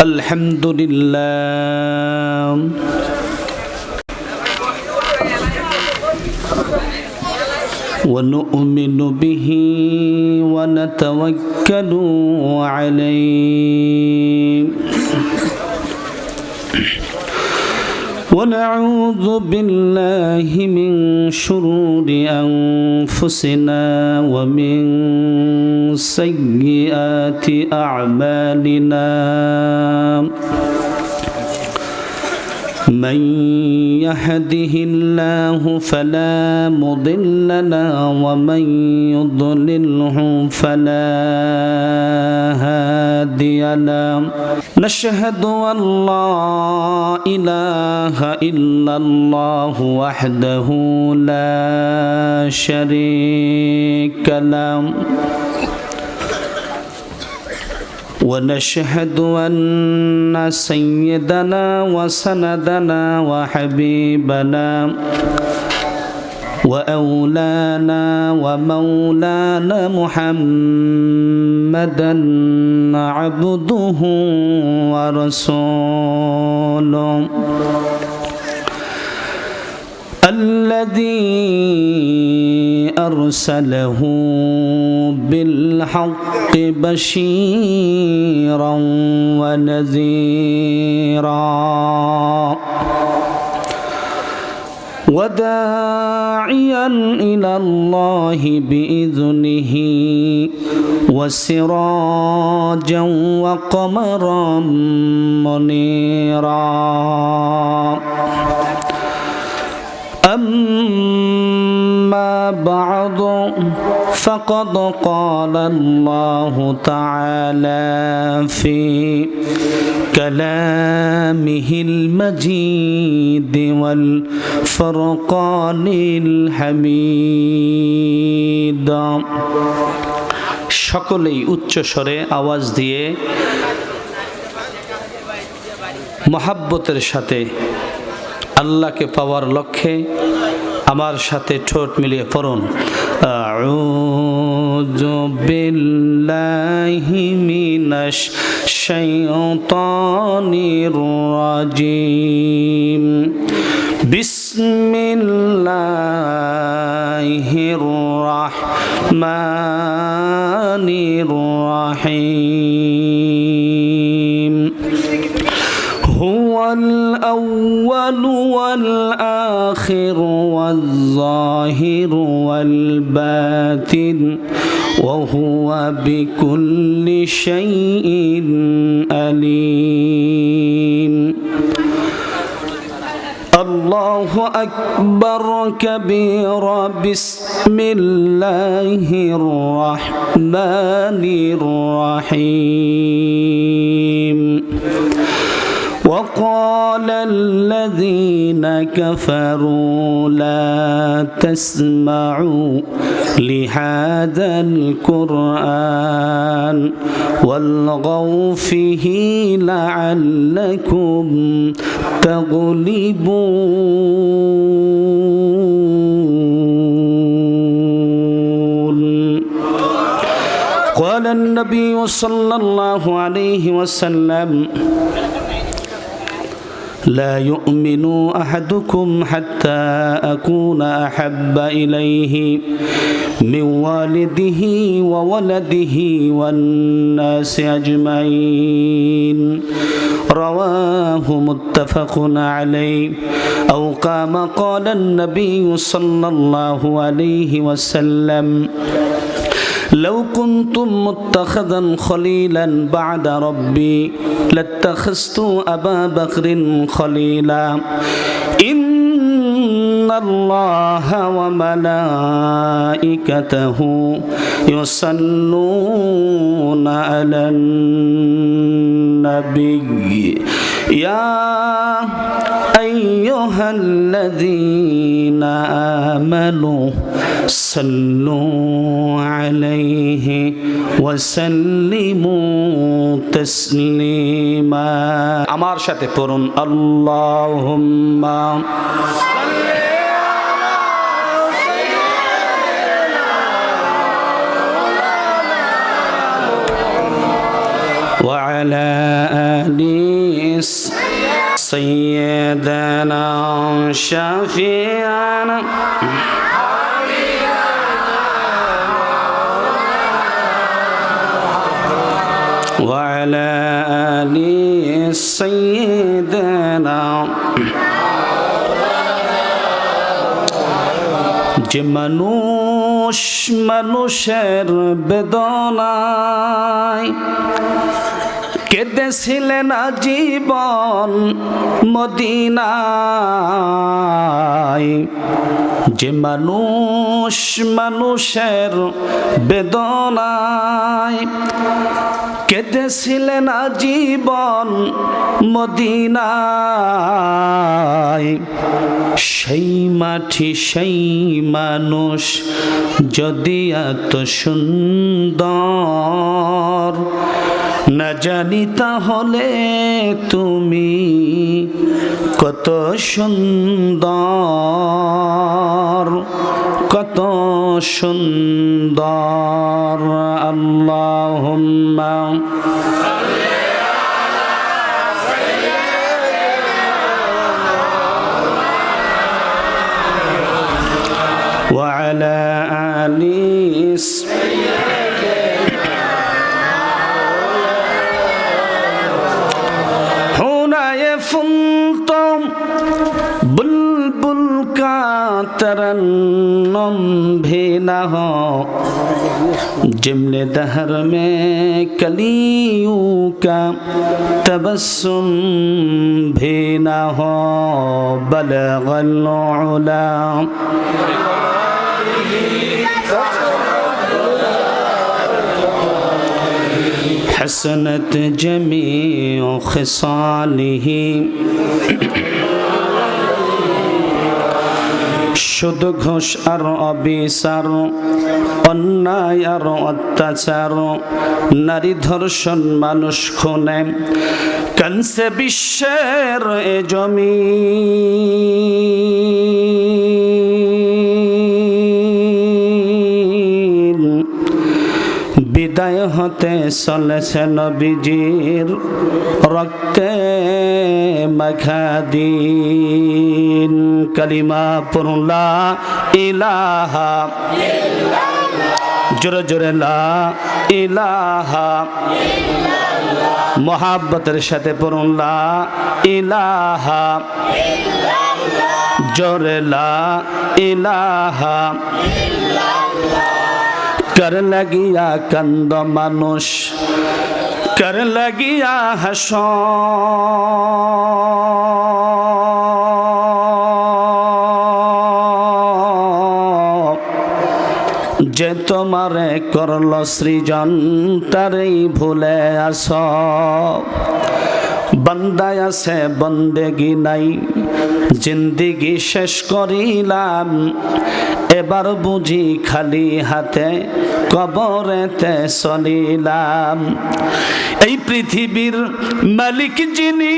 الحمد لله ونؤمن به ونتوكل عليه ونعوذ بالله من شرور أنفسنا ومن سيئات أعمالنا من يهده الله فلا مضل له ومن يضلله فلا هادي له نشهد أن لا إله إلا الله وحده لا شريك له ونشهد أن سيدنا وسندنا وحبيبنا وأولانا ومولانا محمدا عبده ورسوله الذي أرسله بالحق بشيرا ونذيرا وداعيا إلى الله بإذنه وسراجا وقمرا منيرا أما بعد فقد قال الله تعالى في كلامه المجيد والفرقان الحميد সকলেই উচ্চ স্বরে আওয়াজ দিয়ে মহব্বতের সাথে আল্লাহকে পাওয়ার লক্ষ্যে আমার সাথে ঠোঁট মিলিয়ে পড়ুন আউযু বিল্লাহি মিনাশ শাইতানির রাজিম বিসমিল্লাহির রাহমানির রাহিম هو الأول والآخر والظاهر والباطن وهو بكل شيء عليم الله أكبر كبيرا بسم الله الرحمن الرحيم وقال الذين كفروا لا تسمعوا لهذا القرآن والغوا فيه لعلكم تغلبون قال النبي صلى الله عليه وسلم لا يؤمن أحدكم حتى أكون أحب إليه من والده وولده والناس أجمعين رواه متفق عليه أو كما قال النبي صلى الله عليه وسلم لو كنتم متخذا خليلا بعد ربي لاتخذت أبا بكر خليلا إن الله وملائكته يصلون على النبي يا أيها الذين آمنوا صلوا عليه وسلموا تسليما আমার সাথে পড়ুন আল্লাহুম্মা وعلى آل سيدنا شفيعنا وعلى آل سيدنا যে মানুষ মানুষের বেদনায় কেঁদেছিলেন আজীবন মদিনায়, যে মানুষ মানুষের বেদনায় কেঁদেছিলেন আজীবন মদিনায়, সেই মাটি সেই মানুষ যদি এত সুন্দর না জানি তাহলে তুমি কত সুন্দর, কত সুন্দর। আল্লাহুম্মা ওয়া আলা আলি फुलतम बुलबुल का तरन्नुम भी न हो, जिमले दहर में कलियों का तबस्सुम भी न हो, बलगल उला حسنت جميع خصاله, শুধু ঘোষ আর অবিচার, অন্যায় আর অত্যাচার, নারী ধর্ষণ, মানুষ খুনে কানসে বিশ্বের এ জমি। বিদায় হতে চলেছে নবীজির রক্তে মাখা দিন। কালিমা পড়ুন লা ইলাহা, জোরে জোরে লা ইলাহা, মোহাব্বতের সাথে পড়ুন লা ইলাহা, জোরে লা ইলাহা। कर लगिया कंद मानुष, कर लगिया हसो, যে তোমারে করল সৃজন তারেই ভুলে আস। বান্দায় আছে বন্দেগি নাই, জিন্দিগি শেষ করিলাম, এবার বুঝি খালি হাতে কবরেতে চলিলাম। এই পৃথিবীর মালিক যিনি,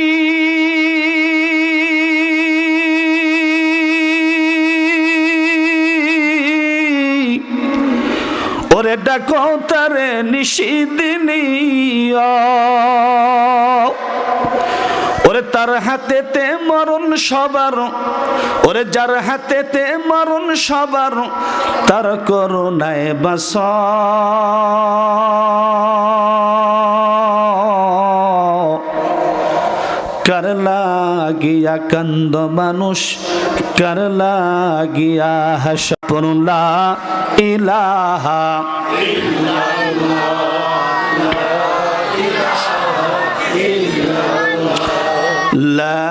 ওরে ডাকো তারে নিশিদিনী, ওরে তার হাতেতে মরণ সবার, ওরে যার হাতেতে মরণ সবার, তার করুণায় বাস। কার লাগিয়া কান্দ মানুষ, কার লাগিয়া হাস, পড়ুন লা ইলাহা লা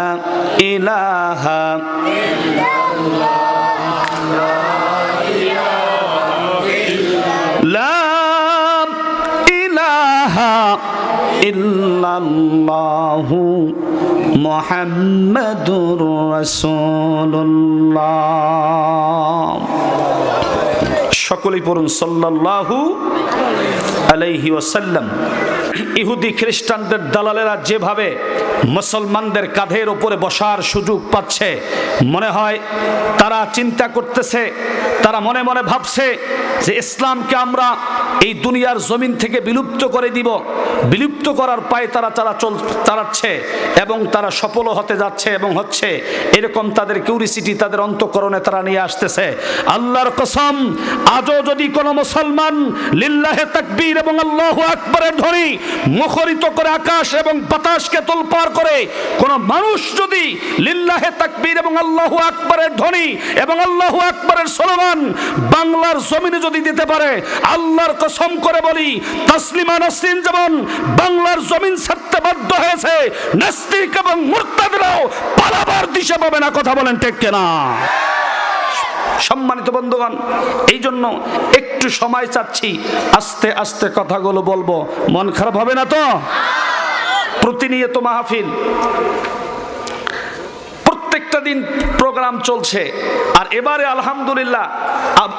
ইলাহা লা ইলাহা ইল্লাল্লাহু মুহাম্মাদুর রাসূলুল্লাহ। সকলেই পড়ুন সাল্লাল্লাহু আলাইহি ওয়াসাল্লাম। ইহুদি খ্রিস্টানদের দালালেরা যেভাবে মুসলমানদের কাঁধের উপরে বসার সুযোগ পাচ্ছে, মনে হয় তারা চিন্তা করতেছে, তারা মনে মনে ভাবছে যে ইসলামকে আমরা এই দুনিয়ার জমিন থেকে বিলুপ্ত করে দিব। বিলুপ্ত করার পায়ে তারা চালাচ্ছে এবং তারা সফল হতে যাচ্ছে এবং হচ্ছে। এরকম তাদের কিউরিসিটি তাদের অন্তঃকরণে তারা নিয়ে আসতেছে। আল্লাহর কসম, আজও যদি কোনো মুসলমান লিল্লাহে তাকবীর এবং আল্লাহু আকবারের ধ্বনি মুখরিত করে আকাশ এবং বাতাসকে তোলপাড় করে, কোন মানুষ যদি লিল্লাহে তাকবীর এবং আল্লাহু আকবারের ধ্বনি এবং আল্লাহু আকবারের স্লোগান বাংলার জমিনে যদি দিতে পারে, আল্লাহর কসম করে বলি, তাসলিমা নাসরিন যেমন বাংলার জমিন ছাড়তে বাধ্য হয়েছে, নাস্তিক এবং মুরতাদরাও পালাবার দিশা পাবে না। কথা বলেন ঠিক কিনা? সম্মানিত বন্ধুগণ, এই জন্য একটু সময় চাচ্ছি, আস্তে আস্তে কথাগুলো বলবো, মন খারাপ হবে না তো? প্রতিনিয়ত মাহফিল, প্রত্যেকটা দিন প্রোগ্রাম চলছে। আর এবারে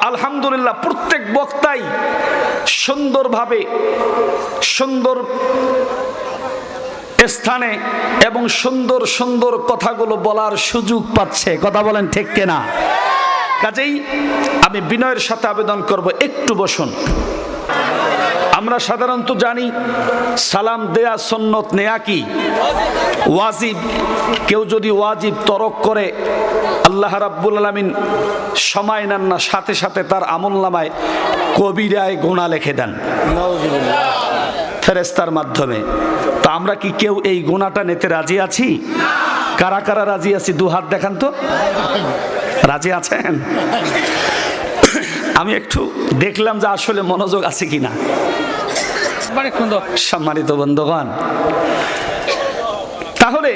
আলহামদুলিল্লাহ প্রত্যেক বক্তাই সুন্দরভাবে সুন্দর স্থানে এবং সুন্দর সুন্দর কথাগুলো বলার সুযোগ পাচ্ছে। কথা বলেন ঠিক কিনা? কাজেই আমি বিনয়ের সাথে আবেদন করব, একটু বসুন। আমরা সাধারণত জানি সালাম দেয়া সুন্নত, নেয়া কি ওয়াজিব। কেউ যদি ওয়াজিব তরক করে, আল্লাহ রাব্বুল আলামিন সময় নেন না, সাথে সাথে তার আমলনামায় কবিরায় গুনাহ লিখে দেন ফেরেশতার মাধ্যমে। তো আমরা কি কেউ এই গুনাহটা নিতে রাজি আছি? কারা কারা রাজি আছি? দু হাত দেখান তো। রাজি আছেন? আমি একটু দেখলাম যে আসলে মনোযোগ আছে কিনা। সম্মানিত বন্ধুগণ, তাহলে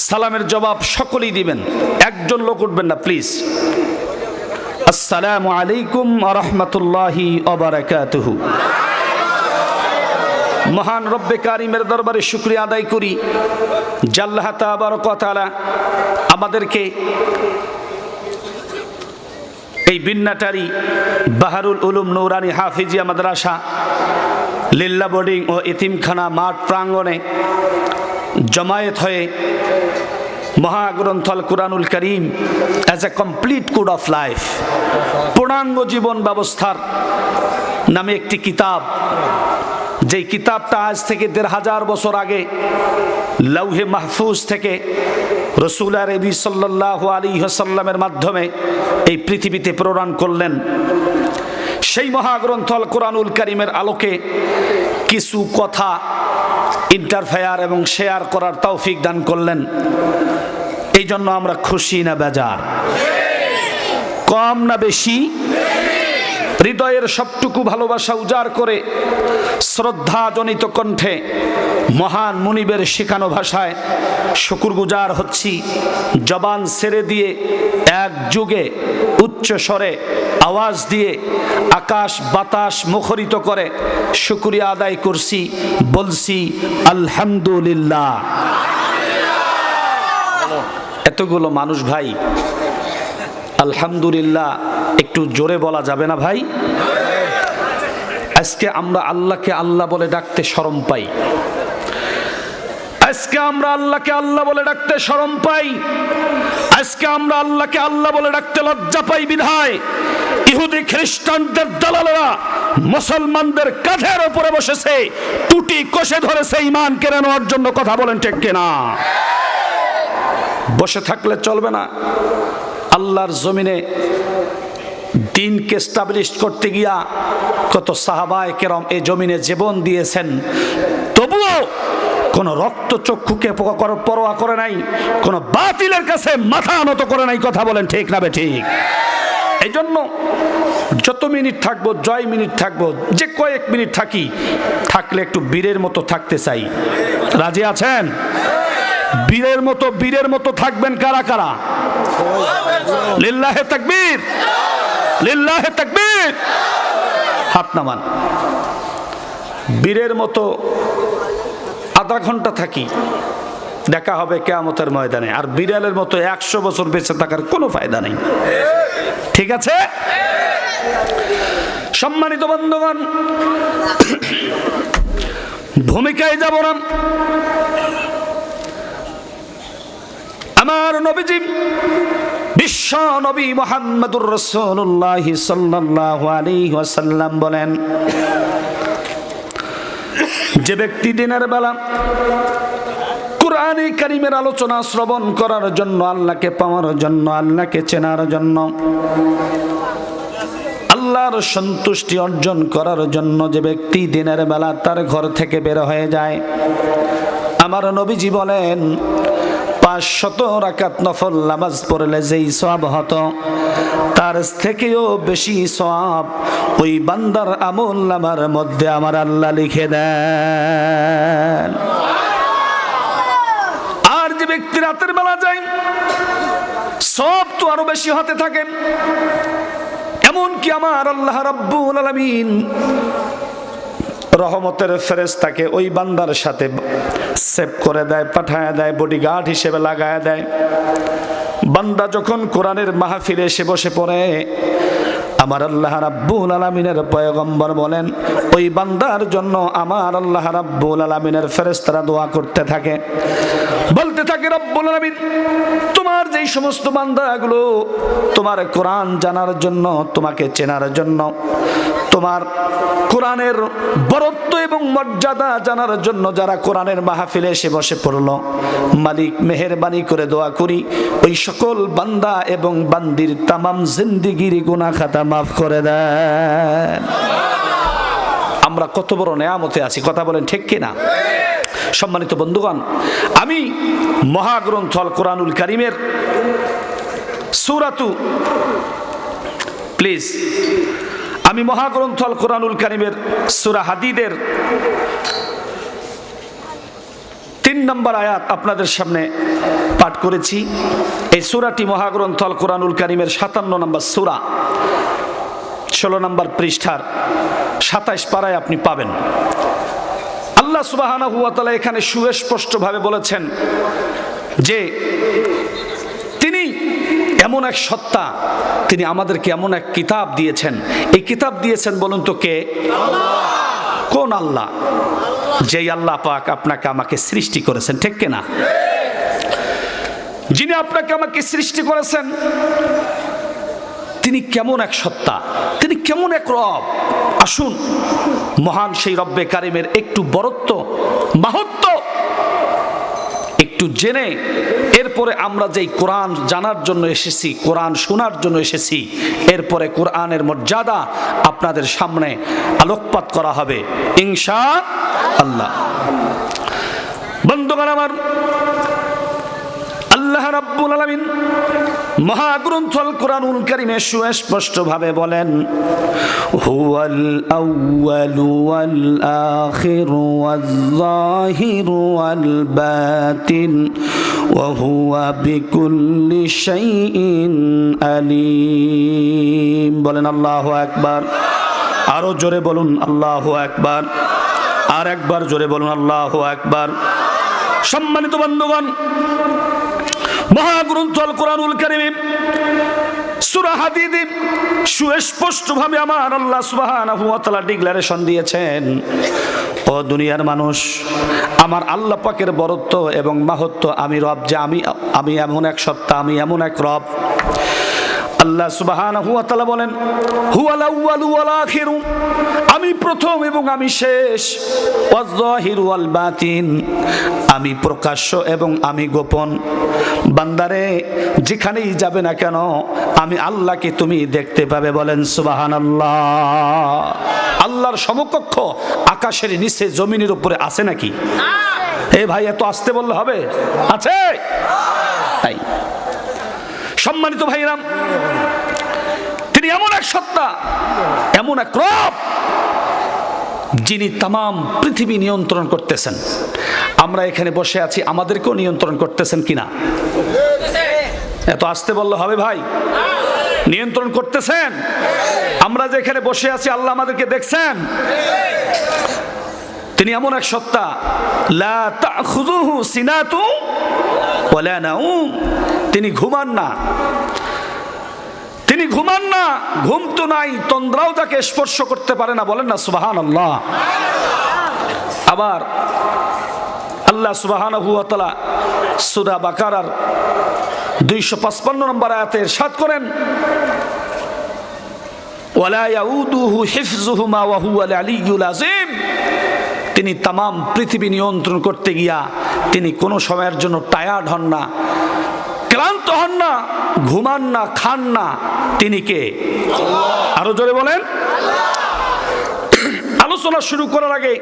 সালামের জবাব সকলেই দিবেন, একজন লোক উঠবেন না প্লিজ। আসসালামু আলাইকুম ওয়া রাহমাতুল্লাহি ওয়া বারাকাতুহু। মহান রব্বে কারিমের দরবারে শুকরিয়া আদায় করি যে আল্লাহ তাবারক ওয়া তাআলা আমাদেরকে এই বিন্নাটারি বাহারুল উলুম নূরানী হাফিজিয়া মাদ্রাসা লিল্লা বোর্ডিং ও এতিমখানা মাঠ প্রাঙ্গণে জমায়েত হয়ে মহাগ্রন্থ আল কুরআনুল কারীম as a complete code of life, পূর্ণাঙ্গ জীবন ব্যবস্থার নামে একটি কিতাব, যেই কিতাবটা আজ থেকে ১৫০০ বছর আগে লৌহে মাহফুজ থেকে রাসূল আরবি সাল্লাল্লাহু আলাইহি ওয়াসাল্লামের মাধ্যমে এই পৃথিবীতে প্রেরণ করলেন। সেই মহাগ্রন্থ আল কুরআনুল কারীমের আলোকে কিছু কথা ইন্টারফেয়ার এবং শেয়ার করার তৌফিক দান করলেন। এই জন্য আমরা খুশি না বেজার? কম না বেশি? হৃদয়ের সবটুকু ভালোবাসা উজাড় করে শ্রদ্ধাজনিত কণ্ঠে মহান মুনিবের শেখানো ভাষায় শুকরগুজার হচ্ছি। জবান ছেড়ে দিয়ে এক যুগে উচ্চ স্বরে আওয়াজ দিয়ে আকাশ বাতাস মুখরিত করে শুকরিয়া আদায় করছি, বলছি আলহামদুলিল্লাহ। এতগুলো মানুষ ভাই, আলহামদুলিল্লাহ একটু জোরে বলা যাবে না ভাই? আজকে আমরা আল্লাহকে আল্লাহ বলে ডাকতে শরম পাই। আজকে আমরা আল্লাহকে আল্লাহ বলে ডাকতে শরম পাই। আজকে আমরা আল্লাহকে আল্লাহ বলে ডাকতে লজ্জা পাই। বিধায় ইহুদি খ্রিস্টানদের দালালেরা মুসলমানদের কাঁধের উপরে বসেছে, টুটি কষে ধরেছে ঈমান কেড়ে নেওয়ার জন্য। কথা বলেন ঠিক কিনা? বসে থাকলে চলবে না। আল্লাহর জমিনে দ্বীনকে এস্টাবলিশ করতে গিয়া কত সাহাবায়ে কেরাম এই জমিনে জীবন দিয়েছেন, তবুও কোন রক্ত চক্ষুকে পরোয়া করে নাই, কোন বাতিলের কাছে মাথা নত করে নাই। কথা বলেন ঠিক না বে ঠিক? এই জন্য যত মিনিট থাকবো, জয় মিনিট থাকবো, যে কয়েক মিনিট থাকলে একটু বীরের মতো থাকতে চাই। রাজি আছেন? বীরের মতো থাকবেন কারা কারা? লিল্লাহে তাকবীর, লিল্লাহে তাকবীর। হাত নামান। বীরের মতো আধা ঘন্টা থাকি, দেখা হবে কিয়ামতের ময়দানে। আর বিড়ালের মতো 100 বছর বেঁচে থাকার কোনো ফায়দা নেই। ঠিক আছে? সম্মানিত বন্ধুগণ, ভূমিকায় যাব না। আমার নবীজি বিশ্ব নবী মুহাম্মদুর রাসূলুল্লাহ সাল্লাল্লাহু আলাইহি ওয়াসাল্লাম বলেন, যে ব্যক্তি দিনের বেলা কুরআনে কারীমের আলোচনা শ্রবণ করার জন্য, আল্লাহকে পাওয়ার জন্য, আল্লাহকে চেনার জন্য, আল্লাহর সন্তুষ্টি অর্জন করার জন্য যে ব্যক্তি দিনের বেলা তার ঘর থেকে বের হয়ে যায়, আমার নবীজি বলেন 500 রাকাত নফল নামাজ পড়লে যেই সওয়াব হতো, তার থেকেও বেশি সওয়াব ওই বান্দার আমল নামার মধ্যে আমার আল্লাহ লিখে দেন। আর যে ব্যক্তি রাতের বেলা যায়, সওয়াব তো আরো বেশি হতে থাকে। এমনকি আমার আল্লাহ রাব্বুল আলামিন রহমতের ফেরেশতাকে ওই বান্দার সাথে সেভ করে দেয়, পাঠায় দেয়, বডিগার্ড হিসেবে লাগায় দেয়। বান্দা যখন কোরআনের মাহফিলে এসে বসে পড়ে, আমার আল্লাহ রাব্বুল আলামিনের পয়গম্বর বলেন, ওই বান্দার জন্য আমার আল্লাহ রাব্বুল আলামিনের ফেরেশতারা দোয়া করতে থাকে, বলতে থাকে, রব্বুল আলামিন তোমার যেই সমস্ত বান্দাগুলো তোমার কোরআন জানার জন্য, তোমাকে চেনার জন্য, তোমার কোরআনের বরত্ব এবং মর্যাদা জানার জন্য যারা কোরআনের মাহফিলে এসে বসে পড়ল, মালিক মেহেরবানি করে দোয়া করি ওই সকল বান্দা এবং বান্দির তামাম জিন্দেগির গুনাহ খাতা মাফ করে দেন। আমরা কত বড় নেয়ামতে আছি, কথা বলেন ঠিক কিনা? সম্মানিত বন্ধুগণ, আমি মহাগ্রন্থ আল কোরআনুল কারীমের সূরাতু প্লিজ আমি মহাগ্রন্থ আল কোরআনুল কারীমের সূরা হাদীদের 3 নম্বর আয়াত আপনাদের সামনে পাঠ করেছি। এই সূরাটি মহাগ্রন্থ আল কোরআনুল কারীমের 57 নম্বর সূরা, 16 নম্বর পৃষ্ঠার 27 পারায় আপনি পাবেন। আল্লাহ সুবহানাহু ওয়া তাআলা এখানে সুস্পষ্টভাবে বলেছেন যে তিনি এমন এক সত্তা, তিনি আমাদেরকে এমন এক কিতাব দিয়েছেন। এই কিতাব দিয়েছেন বলুন তো কে? কোন আল্লাহ? যেই আল্লাহ পাক আপনাকে আমাকে সৃষ্টি করেছেন, ঠিক কিনা? যিনি আপনাকে আমাকে সৃষ্টি করেছেন তিনি কেমন এক সত্তা, তিনি কেমন এক রব। আসুন মহান সেই রব্বে কারিমের একটু বরত্ব, মাহাত্ম্য একটু জেনে এরপরে আমরা যেই কোরআন জানার জন্য এসেছি, কোরআন শোনার জন্য এসেছি, এরপরে কোরআনের মর্যাদা আপনাদের সামনে আলোকপাত করা হবে ইনশাআল্লাহ। বন্ধুগণ আমার, আল্লাহ রাব্বুল আলামিন মহাগ্রন্থ আল কোরআনুল কারীমে সুস্পষ্টভাবে বলেন, হুয়াল আউয়ালু ওয়াল আখিরু ওয়াজ যাহিরু ওয়াল বাতিন ওয়া হুয়া বিকুল্লি শাইইন আলীম। বলেন আল্লাহু আকবার। আরো জোরে বলুন আল্লাহু আকবার। আর একবার জোরে বলুন আল্লাহু আকবার। সম্মানিত বন্ধুগণ, মহাগ্রন্থ আল কোরআনুল কারীম সূরা হাদীদে সুস্পষ্টভাবে আমার আল্লাহ সুবহানাহু ওয়া তাআলা ডিক্লারেশন দিয়েছেন, ও দুনিয়ার মানুষ, আমার আল্লাহ পাকের বরত্ব এবং মাহাত্ম্য, আমি রব, যে আমি এমন এক সত্তা, আমি এমন এক রব। আল্লাহ সুবহানাহু ওয়া তাআলা বলেন, হুয়াল আউয়ালু ওয়াল আখিরু, আমি প্রথম এবং আমি শেষ, ওয়াজ যাহিরু ওয়াল বাতিন, আমি প্রকাশ্য এবং আমি গোপন। বান্দারে যেখানেই যাবে না কেন আমি আল্লাহকে তুমি দেখতে পাবে। বলেন সুবহানাল্লাহ। আল্লাহর সমকক্ষ আকাশের নিচে জমিনের উপরে আছে নাকি? এ ভাই, এত আসতে বললে হবে? আছে? তাই সম্মানিত ভাইরাম, তিনি এমন এক সত্তা, এমন এক রব, যিনি তামাম পৃথিবী নিয়ন্ত্রণ করতেছেন। আমরা এখানে বসে আছি, আমাদেরকেও নিয়ন্ত্রণ করতেছেন কিনা? এত আসতে বললে হবে ভাই? নিয়ন্ত্রণ করতেছেন। আমরা যে এখানে বসে আছি, আল্লাহ আমাদেরকে দেখছেন। তিনি এমন এক সত্তা, লা তাখুযুহু সিনাতুন ওয়ালা নাউম, তিনি ঘুমান না, তিনি ঘুমান না, ঘুম তো নাই, তন্দ্রাও তাকে স্পর্শ করতে পারে না। বলেন না সুবহানাল্লাহ। আবার আল্লাহ সুবহানাহু ওয়া তাআলা সূরা বাকারার 255 নম্বর আয়াতে ইরশাদ করেন, ওয়ালা ইয়াউদুহু হিফযুহুমা ওয়া হুয়াল আলিয়্যুল আযীম। তিনি তাম পৃথিবী নিয়ন্ত্রণ করতে গিয়া তিনি কোনো সময়ের জন্য টায়ার্ড হন না, ক্লান্ত হন না, ঘুমান না, খান না। তিনি কে? আরো জোরে বলেন। আলোচনা শুরু করার আগে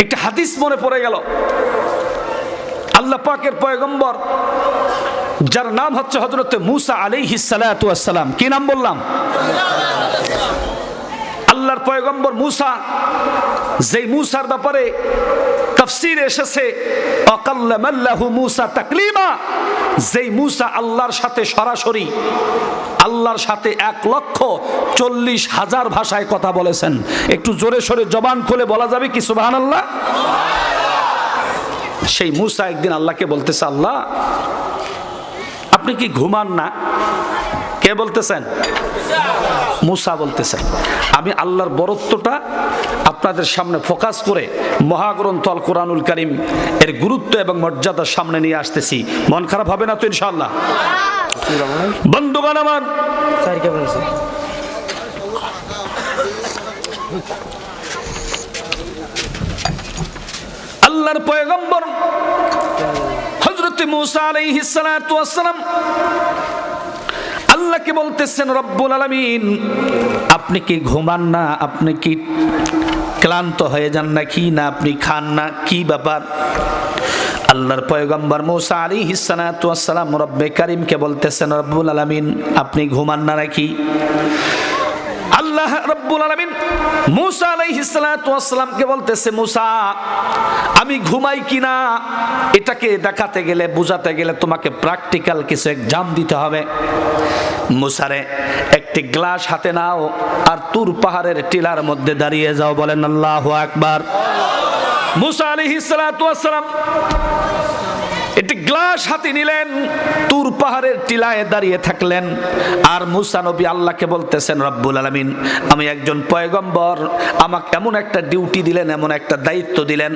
একটা হাদিস মনে পড়ে গেল। আল্লাহ পাকের পয়গম্বর, যার নাম হচ্ছে হযরত মূসা আলাইহিস সালাতু ওয়াস সালাম। কি নাম বললাম? আল্লাহর পয়গম্বর মূসা, যেই মূসার ব্যাপারে তাফসীরে এসেছে আকাল্লামাল্লাহু মূসা তাকলিমা, যেই মূসা আল্লাহর সাথে সরাসরি, আল্লাহর সাথে 1,40,000 ভাষায় কথা বলেছেন। একটু জোরে সোরে জবান খুলে বলা যাবে কি সুবহানাল্লাহ? সেই মূসা একদিন আল্লাহকে বলতেছে, আল্লাহ আপনি কি ঘুমান না? কে বলতেছেন? মূসা বলতেছেন। আমি আল্লাহর বরত্বটা আপনাদের সামনে ফোকাস করে মহাগ্রন্থ আল কোরআনুল কারীম এর গুরুত্ব এবং মর্যাদার সামনে নিয়ে আসতেছি। মন খারাপ হবে না তো ইনশাআল্লাহ? বন্ধুগণ আমার, আল্লাহর পয়গম্বর হযরত মূসা আলাইহিস সালাতু ওয়াস সালাম আল্লাহকে বলতেছেন, রব্বুল আলামিন আপনি কি ঘুমান না? আপনি কি ক্লান্ত হয়ে যান নাকি? না আপনি খান না? কি ব্যাপার? আল্লাহর পয়গম্বর মূসা আলাইহিস সালাতু ওয়াস সালাম রব্বে কারীমকে বলতেছেন, রব্বুল আলামিন আপনি ঘুমান না নাকি? আল্লাহ রব্বুল আলামিন মূসা আলাইহিস সালাতু ওয়াস সালামকে বলতেছে, মূসা আমি ঘুমাই কিনা এটাকে দেখাতে গেলে, বোঝাতে গেলে তোমাকে প্র্যাকটিক্যাল কিছু এক্সাম দিতে হবে। মূসারে একটি গ্লাস হাতে নাও আর তুর পাহাড়ের টিলার মধ্যে দাঁড়িয়ে যাও। বলেন আল্লাহু আকবার। মূসা আলাইহিস সালাতু ওয়াস সালাম একটি গ্লাস হাতে নিলেন, তুর পাহাড়ের টিলায় দাঁড়িয়ে থাকলেন। আর মূসা নবী আল্লাহকে বলতেছেন, রব্বুল আলামিন আমি একজন পয়গম্বর, আমাকে এমন একটা ডিউটি দিলেন, এমন একটা দায়িত্ব দিলেন,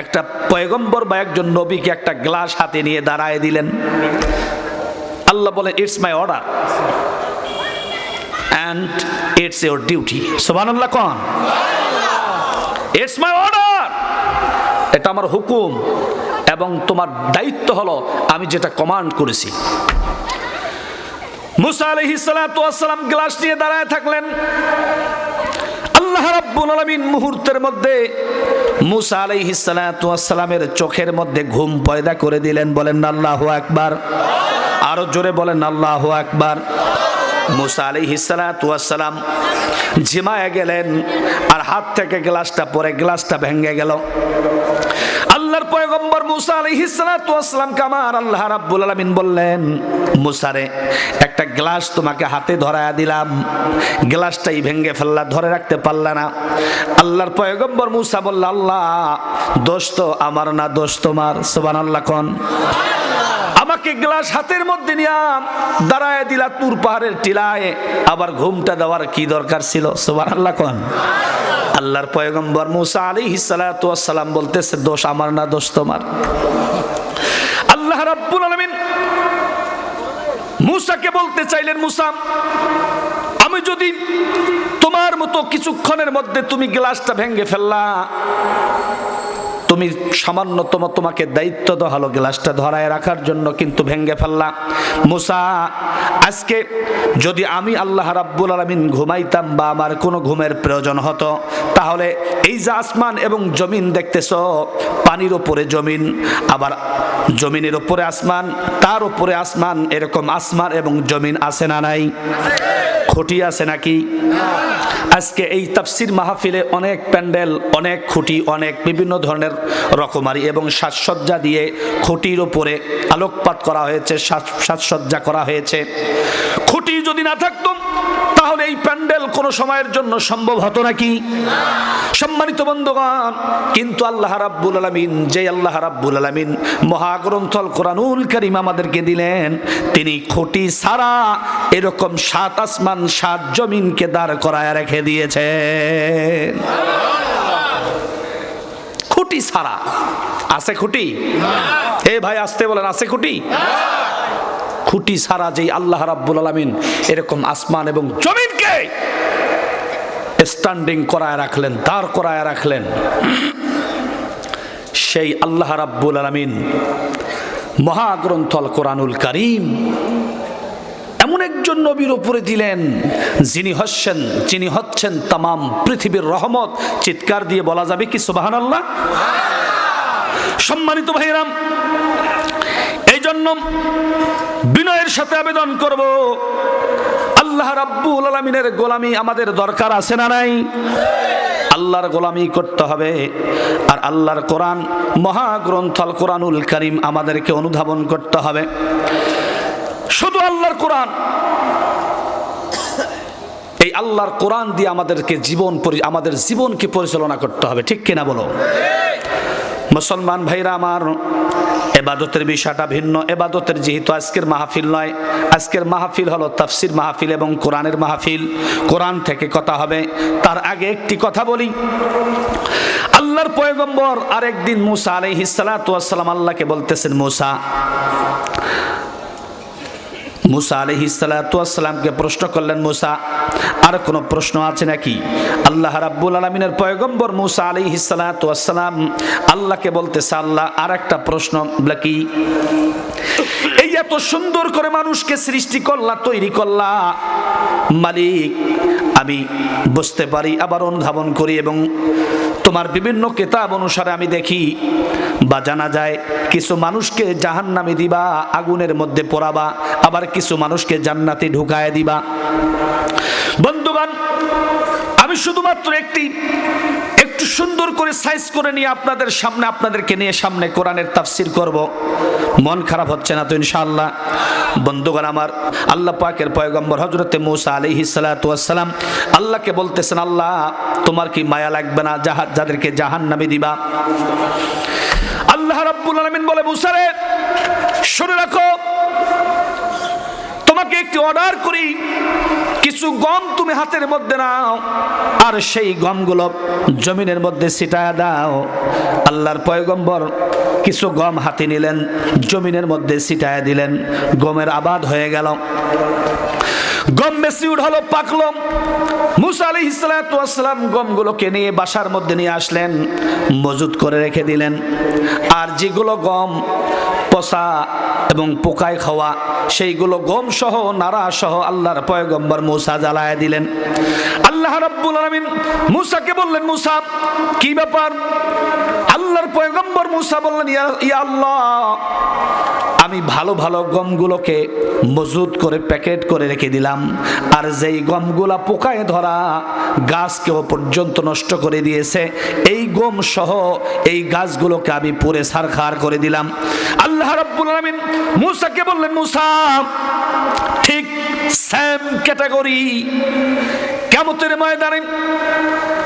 একটা পয়গম্বর বা একজন নবীকে একটা গ্লাস হাতে নিয়ে দাঁড়ায় দিলেন। আল্লাহ বলেন, it's my order and it's your duty. সুবহানাল্লাহ কোন? ইটস মাই অর্ডার, এটা আমার হুকুম এবং তোমার দায়িত্ব হলো আমি যেটা কমান্ড করেছি। মূসা আলাইহিস সালাতু ওয়াস সালাম গ্লাস নিয়ে দাঁড়ায় থাকলেন। আল্লাহ রাব্বুল আলামিন মুহূর্তের মধ্যে মূসা আলাইহিস সালাতু ওয়াস সালামের চোখের মধ্যে ঘুম পয়দা করে দিলেন। বলেন আল্লাহু আকবার। আরো জোরে বলেন আল্লাহু আকবার। মূসা আলাইহিস সালাতু ওয়াস সালাম ঝিমায়ে গেলেন আর হাত থেকে গ্লাসটা পড়ে গ্লাসটা ভেঙে গেল। আল্লাহর পয়গম্বর মূসা আলাইহিস সালাতু ওয়াস সালামকে আমার আল্লাহ রাব্বুল আলামিন বললেন, মূসারে একটা গ্লাস তোমাকে হাতে ধরায়া দিলাম, গ্লাসটাই ভেঙে ফেললা, ধরে রাখতে পারলা না। আল্লাহর পয়গম্বর মূসা বলল, আল্লাহ দোষ তো আমার না, দোষ তোমার। সুবহানাল্লাহ কোন? আমাকে গ্লাস হাতের মধ্যে নিয়ে দাঁড়ায় দিলা তুর পাহাড়ের টিলায়, আবার ঘুমটা দেওয়ার কি দরকার ছিল? সুবহানাল্লাহ কোন? আল্লাহর পয়গম্বর মূসা আলাইহিস সালাতু ওয়াস সালাম বলতেছে, দোষ আমার না, দোষ তোমার। আল্লাহ রাব্বুল আলামিন মূসাকে বলতে চাইলেন, মূসা আমি যদি তোমার মতো কিছুক্ষণের মধ্যে তুমি গ্লাসটা ভেঙে ফেললা, তুমি সামান্যতম তোমাকে দায়িত্ব দেওয়া হলো গ্লাসটা ধরায় রাখার জন্য, কিন্তু ভেঙে ফেললা। মূসা আজকে যদি আমি আল্লাহ রাব্বুল আলামিন ঘুমাইতাম বা আমার কোনো ঘুমের প্রয়োজন হতো, তাহলে এই যে আসমান এবং জমিন দেখতেছো, পানির উপরে জমিন, আবার জমিনের উপরে আসমান, তার উপরে আসমান, এরকম আসমান এবং জমিন আছে না নাই? খুঁটি আছে নাকি? আজকে এই তাফসীর মাহফিলে অনেক প্যান্ডেল, অনেক খুঁটি, অনেক বিভিন্ন ধরনের রকমারি এবং সাজসজ্জা দিয়ে খুঁটির উপরে আলোকপাত করা হয়েছে, সাজসজ্জা করা হয়েছে। খুঁটি যদি না থাকতো তাহলে এই প্যান্ডেল কোনো সময়ের জন্য সম্ভব হতো নাকি? সম্মানিত বন্ধুগণ, কিন্তু আল্লাহ রাব্বুল আলামিন, যে আল্লাহ রাব্বুল আলামিন মহাগ্রন্থ আল কোরআনুল কারীম আমাদেরকে দিলেন, তিনি খুঁটি ছাড়া এরকম 7 আসমান 7 জমিনকে দাঁড় করায় রেখে দিয়েছেন। খুঁটি ছাড়া। আছে খুঁটি? এ ভাই আসতে বলেন, আছে খুঁটি? খুঁটি ছাড়া যেই আল্লাহ রাব্বুল আলামিন এরকম আসমান এবং জমিনকে স্ট্যান্ডিং করায় রাখলেন, দাঁড় করায় রাখলেন, সেই আল্লাহ রাব্বুল আলামিন মহাগ্রন্থ আল কোরআনুল কারীম এমন একজন নবীর উপরে দিলেন যিনি হচ্ছেন তামাম পৃথিবীর রহমত। চিৎকার দিয়ে বলা যাবে কি সুবহানাল্লাহ? সম্মানিত ভাইরাম, এই জন্য বিনয়ের সাথে আবেদন করব, আল্লাহ রাব্বুল আলামিনের গোলামি আমাদের দরকার আছে না নাই? আল্লাহর গোলামি করতে হবে। আর আল্লাহর কোরআন মহাগ্রন্থ আল কোরআনুল কারীম আমাদেরকে অনুধাবন করতে হবে। শুধু আল্লাহর কোরআন, এই আল্লাহর কোরআন দিয়ে আমাদের জীবনকে পরিচালনা করতে হবে। ঠিক কিনা বলো? মুসলমান ভাইরা আমার, ইবাদতের বিষয়টা ভিন্ন। ইবাদতের যেহেতু আজকের মাহফিল নয়, আজকের মাহফিল হলো তাফসীর মাহফিল এবং কোরআনের মাহফিল। কোরআন থেকে কথা হবে। তার আগে একটি কথা বলি, আল্লাহর পয়গম্বর আরেকদিন মুসা আলাইহিস সালাতু ওয়াস সালাম আল্লাহকে বলতেছেন, মুসা আলাইহিস সালাতু ওয়াস সালামকে প্রশ্ন করলেন, মুসা আর কোনো প্রশ্ন আছে নাকি? আল্লাহ রাব্বুল আলামিনের পয়গম্বর মুসা আলাইহিস সালাতু ওয়াস সালাম আল্লাহকে বলতেছে, আল্লাহ আর একটা প্রশ্ন কি? এই এত সুন্দর করে মানুষকে সৃষ্টি করলা, তৈরি করলা মালিক, আমি বুঝতে পারি, আবার অনুধাবন করি এবং তোমার বিভিন্ন কিতাব অনুসারে আমি দেখি বা জানা যায়, কিছু মানুষকে জাহান্নামে দিবা, আগুনের মধ্যে পোড়াবা, আবার কিছু মানুষকে জান্নাতে ঢুকায় দিবা। বন্ধুগণ, আমি শুধুমাত্র একটু সুন্দর করে সাইজ করে নিয়ে আপনাদেরকে নিয়ে সামনে কোরআনের তাফসীর করব। মন খারাপ হচ্ছে না তো ইনশাআল্লাহ? বন্ধুগণ আমার, আল্লাহ পাকের পয়গম্বর হযরতে মূসা আলাইহিস সালাতু ওয়াস সালাম আল্লাহকে বলতেছেন, আল্লাহ তোমার কি মায়া লাগবে না যাদেরকে জাহান্নামে দিবা? আল্লাহ রাব্বুল আলামিন বলে, মূসা রে শুনে রাখো, তোমাকে একটি অর্ডার করি, কিছু গম তুমি হাতের মধ্যে নাও আর সেই গমগুলো জমিনের মধ্যে ছিটায় দাও। আল্লাহর পয়গম্বর কিছু গম হাতে নিলেন, জমিনের মধ্যে ছিটায় দিলেন, গমের আবাদ হয়ে গেল, গম বেশি উঠলো, পাকলো। মূসা আলাইহিস সালাতু ওয়াস সালাম গমগুলোকে নিয়ে বাসার মধ্যে নিয়ে আসলেন, মজুদ করে রেখে দিলেন। আর যেগুলো গম পচা এবং পোকায় খাওয়া, সেইগুলো গম সহ নাড়া সহ আল্লাহর পয়গম্বর মূসা জ্বালায় দিলেন। আল্লাহ রাব্বুল আলামিন মূসাকে বললেন, মূসা কি ব্যাপার? আল্লাহর পয়গম্বর মূসা বললেন, ইয়া আল্লাহ, আমি ভালো ভালো গমগুলোকে মজুদ করে প্যাকেট করে রেখে দিলাম, আর যেই গমগুলা পোকায় ধরা, গাছকেও পর্যন্ত নষ্ট করে দিয়েছে, এই গম সহ এই গাছগুলোকে আমি পুড়ে ছারখার করে দিলাম। আল্লাহ রাব্বুল আলামিন মূসাকে বললেন, মূসা ঠিক সেম ক্যাটাগরি, কিয়ামতের ময়দানে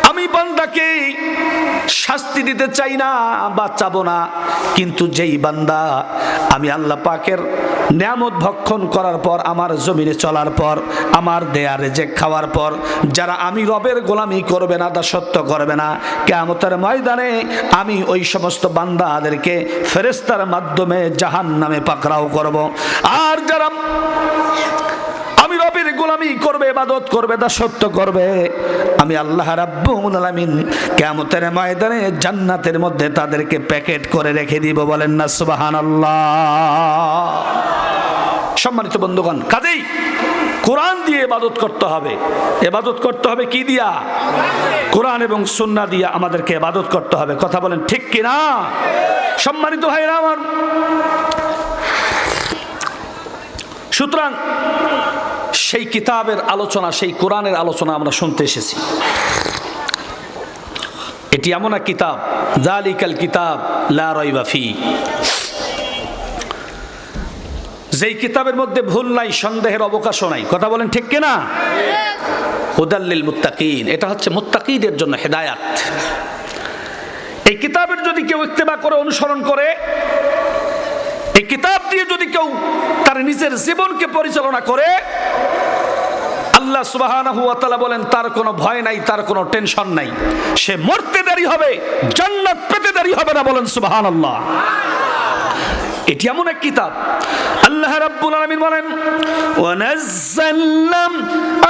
আমি বান্দাকে শাস্তি দিতে চাই না বা চাবো না, কিন্তু যেই বান্দা আমি আল্লাহ পাকের নিয়ামত ভক্ষণ করার পর, আমার জমিনে চলার পর, আমার দেয়া রিজিক খাওয়ার পর যারা আমি রবের গোলামি করবে না, দাসত্ব করবে না, কিয়ামতের ময়দানে আমি ওই সমস্ত বান্দাদেরকে ফেরেশতার মাধ্যমে জাহান্নামে পাকড়াও করব। আর যারা আমি রবের গোলামি করবে, ইবাদত করবে, দাসত্ব করবে, আমি আল্লাহ রাব্বুল আলামিন কিয়ামতের ময়দানে জান্নাতের মধ্যে তাদেরকে প্যাকেট করে রেখে দিব। বলেন না সুবহানাল্লাহ? সম্মানিত বন্ধুগণ, কাজেই কোরআন দিয়ে ইবাদত করতে হবে। ইবাদত করতে হবে কি দিয়া? কোরআন এবং সুন্নাহ দিয়ে আমাদেরকে ইবাদত করতে হবে। কথা বলেন ঠিক কি না? সম্মানিত ভাইরা আমার, সুতরাং সেই কিতাবের আলোচনা, সেই কোরআনের আলোচনা আমরা শুনতে এসেছি। এটি এমন এক কিতাব, যালিকাল কিতাব লা রাইবা ফি, যেই কিতাবের মধ্যে ভুল নাই, সন্দেহের অবকাশও নাই। কথা বলেন ঠিক কিনা? হুদাল্লিল মুত্তাকিন, এটা হচ্ছে মুত্তাকিদের জন্য হেদায়াত। এই কিতাবের যদি কেউ ইত্তেবা করে, অনুসরণ করে, এই কিতাব দিয়ে যদি কেউ তার নিজের জীবনকে পরিচালনা করে, আল্লাহ সুবহানাহু ওয়া তাআলা বলেন তার কোনো ভয় নাই, তার কোনো টেনশন নাই, সে মরতে দেরি হবে, জান্নাত পেতে দেরি হবে না। বলেন সুবহানাল্লাহ। এটি এমন এক কিতাব, আল্লাহ রাব্বুল আলামিন বলেন ওয়া নাযালনা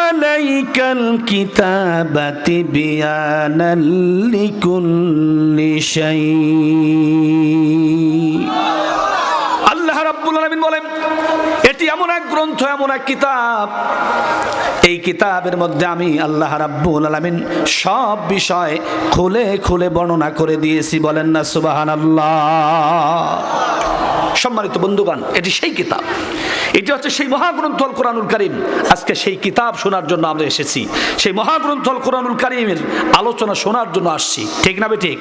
আলাইকাল কিতাবা তিবয়ানাল লিকুল্লি শাই। আল্লাহ রাব্বুল আলামিন বলেন এটি এমন এক গ্রন্থ, এমন এক কিতাব, এই কিতাবের মধ্যে আমি আল্লাহ রাব্বুল আলামিন সব বিষয় খুলে খুলে বর্ণনা করে দিয়েছি। বলেন না সুবহানাল্লাহ। সম্মানিত বন্ধুগণ, এটি সেই কিতাব, এটি হচ্ছে সেই মহাগ্রন্থ আল কোরআনুল কারীম। আজকে সেই কিতাব শোনার জন্য আমরা এসেছি, সেই মহাগ্রন্থ আল কোরআনুল কারীমের আলোচনা শোনার জন্য আসছি। ঠিক না ঠিক?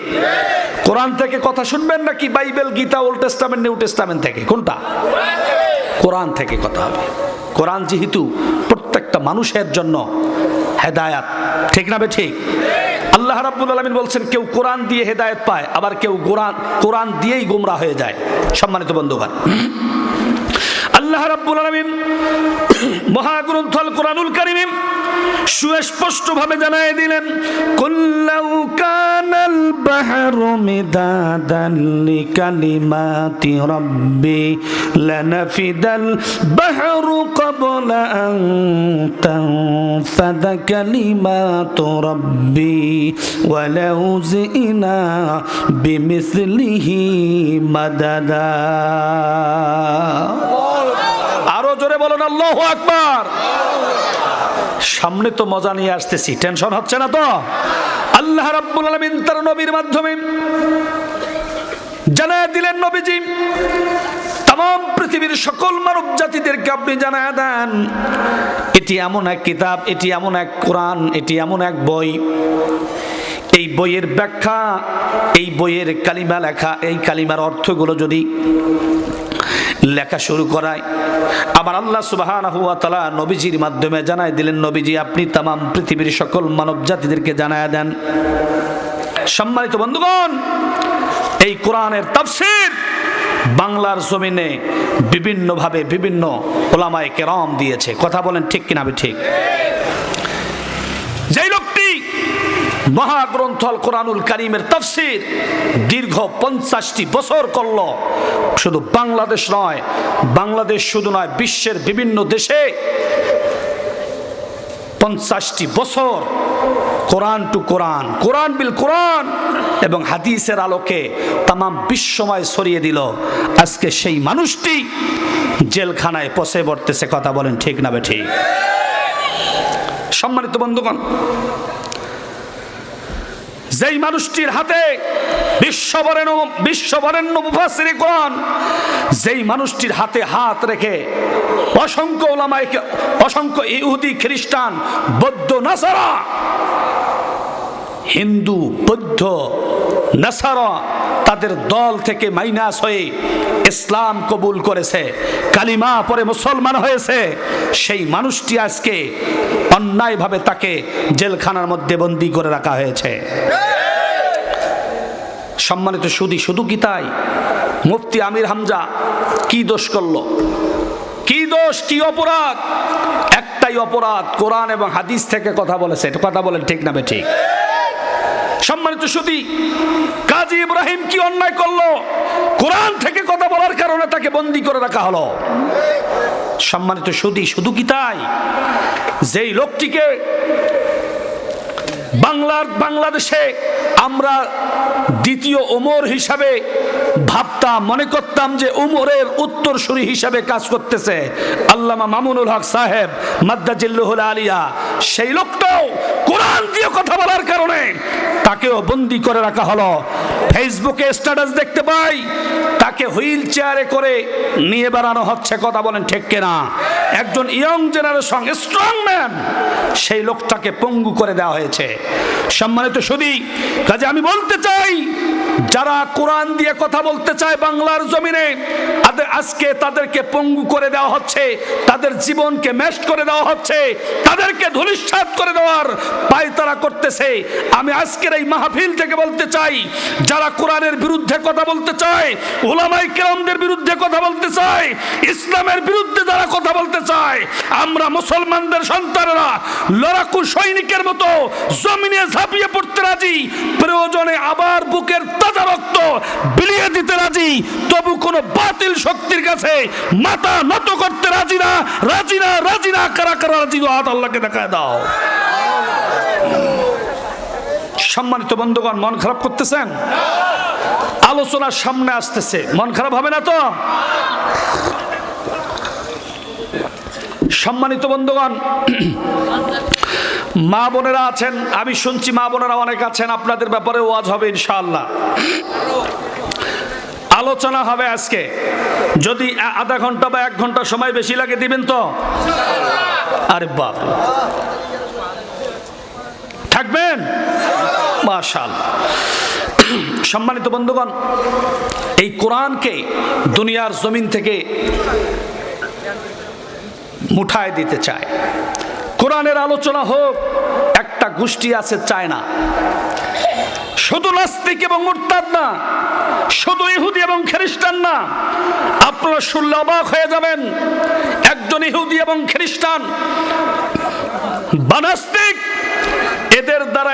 কোরআন থেকে কথা শুনবেন নাকি Bible, Gita, old testament, new testament থেকে? কোনটা? কোরআন থেকে কথা হবে। কোরআন যেহেতু প্রত্যেকটা মানুষের জন্য হেদায়াত। ঠিক না ঠিক? আল্লাহ রাব্বুল আলামিন বলছেন কেউ কোরআন দিয়ে হেদায়েত পায়, আবার কেউ কোরআন দিয়েই গোমরা হয়ে যায়। সম্মানিত বন্ধুগণ, আল্লাহ রাব্বুল আলামিন মহাগ্রন্থ আল কোরআনুল কারীম সুস্পষ্ট ভাবে জানায় দিলেন কুল্লাউ কানাল বাহরু মিদাদান লিকালিমাতি রাব্বি লানাফিদাল বাহরু ক্বাবলা আন তানফাদা কালিমাতু রাব্বি ওয়ালাউ জিনা বিমিসলিহি মাদাদা। আরো জোরে বলুন আল্লাহু আকবার। সামনে তো মজা নিয়ে আসতেছি, টেনশন হচ্ছে না তো? আল্লাহ রাব্বুল আলামিন তার নবীর মাধ্যমে জানায় দিলেন, নবীজি तमाम পৃথিবীর সকল মানব জাতিদেরকে আপনি জানায় দেন এটি এমন এক কিতাব, এটি এমন এক কোরআন, এটি এমন এক বই, এই বইয়ের ব্যাখ্যা, এই বইয়ের কালিমা লেখা, এই কালিমার অর্থগুলো যদি লেখা শুরু করায়, আবার আল্লাহ সুবহানাহু ওয়া তাআলা নবীজির মাধ্যমে জানায় দিলেন, নবীজি আপনি तमाम পৃথিবীর সকল মানব জাতিদেরকে জানায় দেন। সম্মানিত বন্ধুগণ, এই কোরআনের তাফসীর বাংলার জমিনে বিভিন্নভাবে বিভিন্ন উলামায়ে কেরাম দিয়েছে। কথা বলেন ঠিক কিনা? ঠিক। যেই লোকটি মহাগ্রন্থ আল কোরআনুল কারীমের তাফসীর দীর্ঘ 50টি বছর করল, শুধু বাংলাদেশ নয়, বাংলাদেশ শুধু নয়, বিশ্বের বিভিন্ন দেশে 50টি বছর কোরআন টু কোরআন, কোরআন বিল কোরআন এবং হাদিসের আলোকে तमाम বিশ্বময় ছড়িয়ে দিল। আজকে সেই মানুষটি জেলখানায় পচে পড়তেছে। কথা বলেন ঠিক না ঠিক? সম্মানিত বন্ধুগণ, যেই মানুষটির হাতে বিশ্ববরেণ্য মুফাসসির কোরআন, যেই মানুষটির হাতে হাত রেখে অসংখ্য উলামায়ে, অসংখ্য ইহুদি, খ্রিস্টান, বৌদ্ধ, নাসারা, হিন্দু, বৌদ্ধ, নাসারা তাদের দল থেকে মাইনাস হয়ে ইসলাম কবুল করেছে, কালিমা পড়ে মুসলমান হয়েছে, সেই মানুষটি আজকে অন্যায়ভাবে তাকে জেলখানার মধ্যে বন্দী করে রাখা হয়েছে। সম্মানিত সুধী, শুধু কি তাই? মুফতি আমির হামজা কি দোষ করলো? কি দোষ, কি অপরাধ? একটাই অপরাধ, কোরআন এবং হাদিস থেকে কথা বলেছে। এটা কথা বলেন ঠিক না ঠিক? সম্মানিত সুধী, কাজী ইব্রাহিম কি অন্যায় করলো? কোরআন থেকে কথা বলার কারণে তাকে বন্দী করে রাখা হলো। সম্মানিত সুধী, শুধু কি তাই? যেই লোকটিকে বাংলাদেশে আমরা দ্বিতীয় ওমর হিসাবে ভাবতাম, মনে করতাম যে ওমরের উত্তরসূরি হিসাবে কাজ করতেছে আল্লামা মামুনুল হক সাহেব মাদ্দাজিল্লুহুল আলিয়া, সেই লোকটাও কোরআন দিয়ে কথা বলার কারণে তাকেও বন্দী করে রাখা হলো। ফেসবুকে স্ট্যাটাস দেখতে পাই তাকে হুইল চেয়ারে করে নিয়ে বেড়ানো হচ্ছে। কথা বলেন ঠিক কিনা? একজন ইয়ং জেনারেশন স্ট্রং ম্যান, সেই লোকটাকে পঙ্গু করে দেওয়া হয়েছে। সম্মানিত সুধী, কাজে আমি বলতে চাই যারা কোরআন দিয়ে কথা বলতে চায় বাংলার জমিনে, আজকে তাদেরকে পঙ্গু করে দেওয়া হচ্ছে, তাদের জীবনকে ম্যাশ করে দেওয়া হচ্ছে, তাদেরকে ধূলিসাৎ করে দেওয়ার পায়তারা করতেছে। আমি আজকের এই মাহফিল থেকে বলতে চাই, যারা কোরআনের বিরুদ্ধে কথা বলতে চায়, উলামায়ে কেরামদের বিরুদ্ধে কথা বলতে চায়, ইসলামের বিরুদ্ধে যারা কথা বলতে চায়, আমরা মুসলমানদের সন্তানেরা লড়াকু সৈনিকের মতো জমিনে ঝাঁপিয়ে পড়তে রাজি, প্রয়োজনে আবার বুকের তাজা রক্ত বিলিয়ে দিতে রাজি, তবু কোনো বাতিল শক্তির কাছে মাথা নত করতে রাজি না, রাজি না, রাজি না। কারা কারা রাজি? হাত আল্লাহকে দেখায় দাও। সম্মানিত বন্ধুগণ, মন খারাপ করতেছেন? আলোচনার সামনে আসতেছে, মন খারাপ হবে না তো? সম্মানিত বন্ধুগণ, মা বোনেরা আছেন, আমি শুনছি মা বোনেরা অনেক আছেন, আপনাদের ব্যাপারে ওয়াজ হবে ইনশাআল্লাহ, আলোচনা হবে আজকে। যদি আধা ঘন্টা বা 1 ঘন্টা সময় বেশি লাগে দিবেন তো? আরে বাপ, থাকবেন? মাশাআল্লাহ। সম্মানিত বন্ধুগণ, এই কোরআনকে দুনিয়ার জমিন থেকে মুঠায় দিতে চায়। কোরআনের আলোচনা হোক, একটা গোষ্ঠী আছে চায় না। শুধু নাস্তিক এবং মুরতাদ না, শুধু ইহুদি এবং খ্রিস্টান না, আপনারা শুনলে অবাক হয়ে যাবেন। একজন ইহুদি এবং খ্রিস্টান বা নাস্তিক, এদের দ্বারা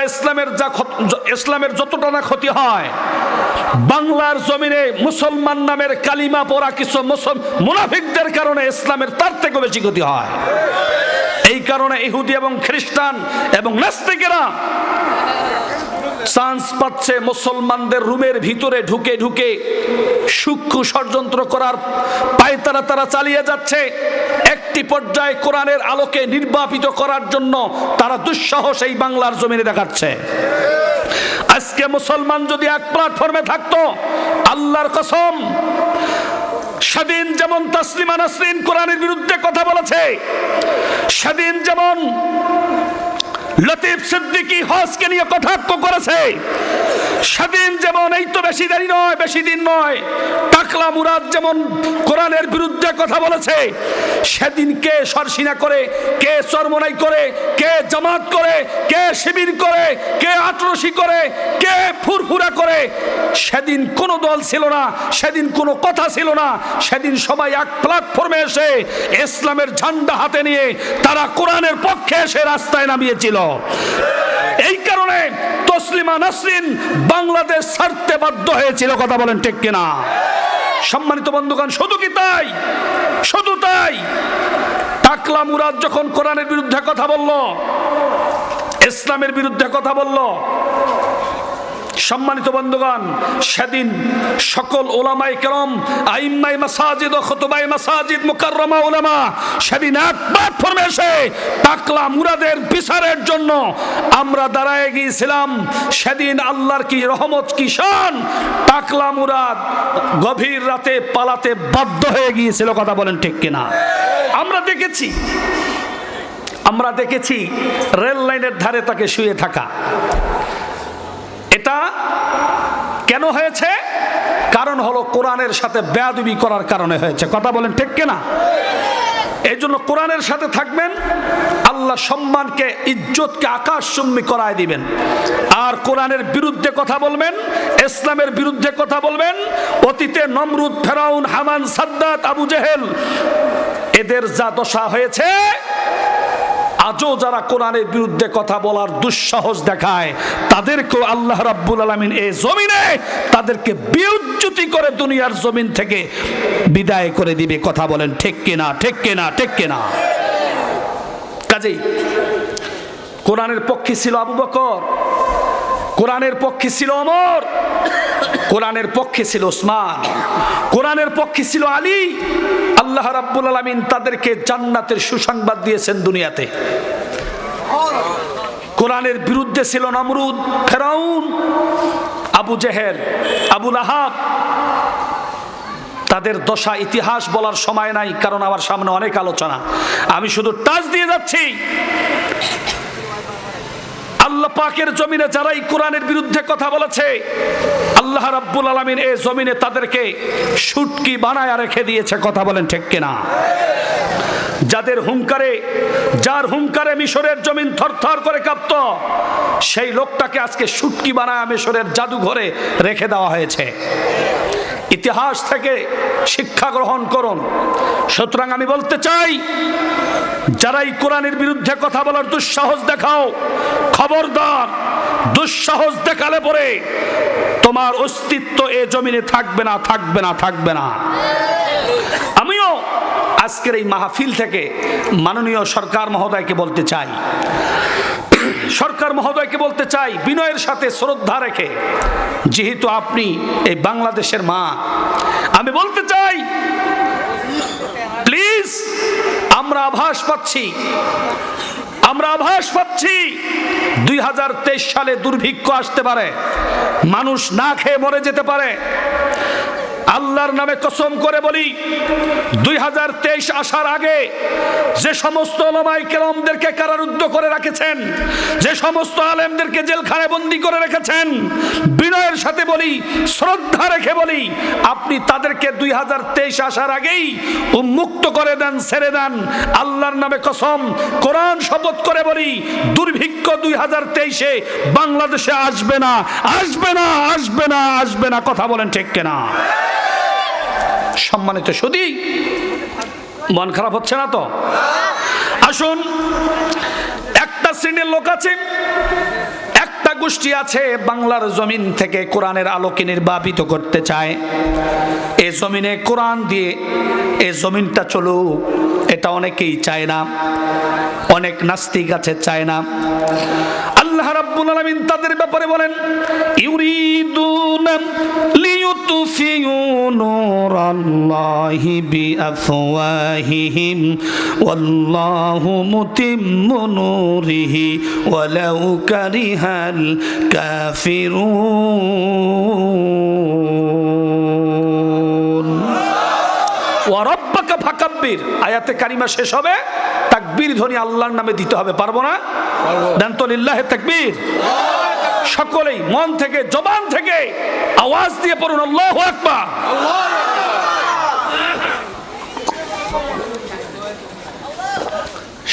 ইসলামের যতটা না ক্ষতি হয়, বাংলার জমিনে মুসলমান নামের কালিমা পড়া কিছু মুনাফিকদের কারণে ইসলামের তার থেকে বেশি ক্ষতি হয়। এই কারণে ইহুদি এবং খ্রিস্টান এবং নাস্তিকেরা চান্স পাচ্ছে মুসলমানদের রুমের ভিতরে ঢুকে ঢুকে সূক্ষ্ম ষড়যন্ত্র করার পায়তারা তারা চালিয়ে যাচ্ছে। একটি পর্যায়ে কোরআনের আলোকে নির্বাপিত করার জন্য তারা দুঃসাহস এই বাংলার জমিনে দেখাচ্ছে। আজকে মুসলমান যদি এক প্ল্যাটফর্মে থাকতো, আল্লাহর কসম, সেদিন যেমন তাসলিমা নাসরিন কোরআনের বিরুদ্ধে কথা বলেছে, সেদিন যেমন লতিফ সিদ্দিকী হজকে নিয়ে কটাক্ষ করেছে, সেদিন যেমন এই তো বেশি দেরি নয়, বেশি দিন নয়, টাকলা মুরাদ যেমন কোরআনের বিরুদ্ধে কথা বলেছে, সেদিন কে সরসিনা করে, কে চরমনাই করে, কে জামাত করে, কে শিবির করে, কে আটরশি করে, কে ফুরফুরা করে, সেদিন কোনো দল ছিল না, সেদিন কোনো কথা ছিল না। সেদিন সবাই এক প্ল্যাটফর্মে এসে ইসলামের ঝান্ডা হাতে নিয়ে তারা কোরআনের পক্ষে এসে রাস্তায় নামিয়েছিল। এই কারণে তসলিমা নাসরিন বাংলাদেশ ছাড়তে বাধ্য হয়েছিল। কথা বলেন ঠিক কিনা? সম্মানিত বন্ধুগণ, শুধু কি তাই? শুধু তাই? টাকলা মুরাদ যখন কোরআনের বিরুদ্ধে কথা বলল, ইসলামের বিরুদ্ধে কথা বলল, সম্মানিত বন্ধুগণ, সেদিন সকল উলামায়ে কেরাম, আইম্মায়ে মাসাজিদ ও খুতবায়ে মাসাজিদ, মুকাররমা উলামা সেদিন এক প্ল্যাটফর্মে এসে টাকলা মুরাদের বিচারের জন্য আমরা দাঁড়ায় গিয়েছিলাম। সেদিন আল্লাহর কি রহমত, কি শান, টাকলা মুরাদ গভীর রাতে পালাতে বাধ্য হয়ে গিয়েছিল। কথা বলেন ঠিক কিনা? আমরা দেখেছি রেল লাইনের ধারে তাকে শুয়ে থাকা। এটা কেন হয়েছে? কারণ হলো কোরআনের সাথে বেয়াদবি করার কারণে হয়েছে। কথা বলেন ঠিক কিনা? এই জন্য কোরআনের সাথে থাকবেন, আল্লাহ সম্মানকে, ইজ্জতকে আকাশচুম্বী করায় দিবেন। আর কোরআনের বিরুদ্ধে কথা বলবেন, ইসলামের বিরুদ্ধে কথা বলবেন। অতীতে নমরুদ, ফেরাউন, হামান, সাদ্দাত, আবু জেহেল, এদের যা দশা হয়েছে, আজও যারা কোরআনের বিরুদ্ধে কথা বলার দুঃসাহস দেখায়, তাদেরকেও আল্লাহ রাব্বুল আলামিন এই জমিনে তাদেরকে বেইজ্জতি করে দুনিয়ার জমিন থেকে বিদায় করে দিবে। কথা বলেন ঠিক কিনা? ঠিক কিনা? ঠিক কিনা? কাজেই কোরআনের পক্ষে ছিল আবু বকর, কোরআনের পক্ষে ছিল ওমর, কোরআনের পক্ষে ছিল ওসমান, কোরআনের পক্ষে ছিল আলী। আল্লাহ রাব্বুল আলামিন তাদেরকে জান্নাতের সুসংবাদ দিয়েছেন দুনিয়াতে। কোরআনের বিরুদ্ধে ছিল নমরুদ, ফেরাউন, আবু জেহেল, আবু লাহাব। তাদের দশা ইতিহাস বলার সময় নাই, কারণ আমার সামনে অনেক আলোচনা। আমি শুধু টাচ দিয়ে যাচ্ছি। আল্লাহ আল্লাহ পাকের জমিনে যারাই কোরআনের বিরুদ্ধে কথা বলেছে, আল্লাহ রাব্বুল আলামিন এই জমিনে তাদেরকে শুটকি বানায় রেখে দিয়েছে। কথা বলেন ঠিক কিনা? যার হুঙ্কারে মিশরের জমিন থরথর করে কাঁপত, সেই লোকটাকে আজকে শুটকি বানায় মিশরের জাদুঘরে রেখে দেওয়া হয়েছে। ইতিহাস থেকে শিক্ষা গ্রহণ করুন। সুতরাং আমি বলতে চাই, যারাই কোরআনের বিরুদ্ধে কথা বলার দুঃসাহস দেখাও, খবরদার, দুঃসাহস দেখালে পরে তোমার অস্তিত্ব এ জমিনে থাকবে না, থাকবে না, থাকবে না। আমিও আজকের এই মাহফিল থেকে মাননীয় সরকার মহোদয়কে বলতে চাই, বিনয়ের সাথে শ্রদ্ধা রেখে, যেহেতু আপনি এই বাংলাদেশের মা, আমি বলতে চাই, প্লিজ, আমরা আভাস পাচ্ছি 2023 সালে দুর্ভিক্ষ আসতে পারে, মানুষ না খেয়ে মরে যেতে পারে। আল্লাহর নামে কসম করে বলি, 2023 আসার আগে যে সমস্ত উলামায়ে কেরামদেরকে কারারুদ্ধ করে রেখেছেন, যে সমস্ত আলেমদেরকে জেলখানায় বন্দী করে রেখেছেন, বিনয়ের সাথে বলি, শ্রদ্ধা রেখে বলি, আপনি তাদেরকে 2023 আসার আগেই উন্মুক্ত করে দেন, ছেড়ে দেন। আল্লাহর নামে কসম, কোরআন শপথ করে বলি, দুর্ভিক্ষ 2023-এ বাংলাদেশে আসবে না, আসবে না, আসবে না, আসবে না। কথা বলেন ঠিক কিনা? সম্মানিত সুধী, মন খারাপ হচ্ছে না তো? আসুন, একটা শ্রেণীর লোক আছে, একটা গোষ্ঠী আছে, বাংলার জমিন থেকে কোরআনের আলোকে নির্বাপিত করতে চায়। এই জমিনে কোরআন দিয়ে এই জমিনটা চলুক, এটা অনেকেই চায় না, অনেক নাস্তিক আছে, চায় না। আল্লাহ রাব্বুল আলামিন তাদের ব্যাপারে বলেন, ইউরিদুনা লিইউতফিউ নূরাল্লাহি বিআফওয়াহিহিম ওয়াল্লাহু মুতিম্মু নূরিহি ওয়ালাউ কারিহাল কাফিরুন। ওয়া রাব্বাকা ফাকাব্বির, আয়াতে কারিমা শেষ হবে, তাকবীর ধ্বনি আল্লাহর নামে দিতে হবে। পারবো না? দেন তো লিল্লাহি তাকবীর। সকলেই মন থেকে, জবান থেকে আওয়াজ দিয়ে পড়ুন, আল্লাহু আকবার।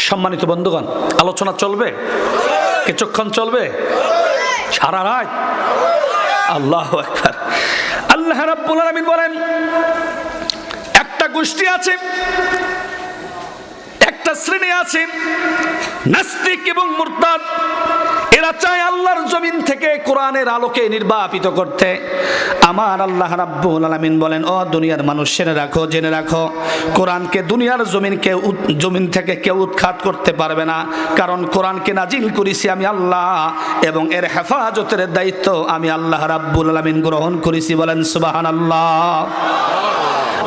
সম্মানিত বন্ধুগণ, আলোচনা চলবে, কিছুক্ষণ চলবে, সারা রাত। আল্লাহু আকবার। আল্লাহ রাব্বুল আলামিন বলেন, একটা গোষ্ঠী আছে, একটা শ্রেণী আছে, নাস্তিক এবং মুরতাদ, এরা চায় আল্লাহর জমিন থেকে কোরআনের আলোকে নির্বাপিত করতে। আমার আল্লাহ রাব্বুল আলামিন বলেন, ও দুনিয়ার মানুষ, জেনে রাখো, জেনে রাখো, কোরআনকে দুনিয়ার জমিন থেকে কেউ উৎখাত করতে পারবে না, কারণ কোরআনকে নাজিল করেছি আমি আল্লাহ, এবং এর হেফাজতের দায়িত্ব আমি আল্লাহ রাব্বুল আলামিন গ্রহণ করেছি। বলেন সুবহানাল্লাহ।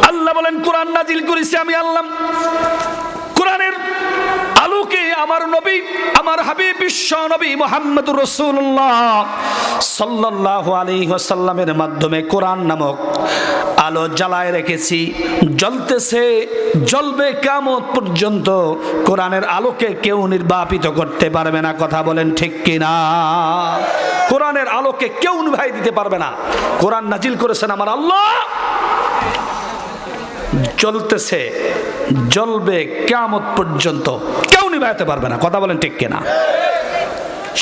আল্লাহ বলেন, কোরআন নাজিল করেছি আমি আল্লাহ, কোরআনের আলোকে আমার নবী, আমার হাবিব, বিশ্ব নবী মুহাম্মদুর রাসূলুল্লাহ সাল্লাল্লাহু আলাইহি ওয়াসাল্লামের মাধ্যমে কোরআন নামক আলো জ্বালায় রেখেছি, জ্বলতেছে, জ্বলবে কিয়ামত পর্যন্ত। কোরআনের আলোকে কেউ নির্বাপিত করতে পারবে না। কথা বলেন ঠিক কিনা? কোরআনের আলোকে কেউ নিভাই দিতে পারবে না। কোরআন নাজিল করেছেন আমার আল্লাহ, জ্বলতেছে, জ্বলবে কিয়ামত পর্যন্ত, কেউ নিভাইতে পারবে না। কথা বলেন ঠিক কিনা?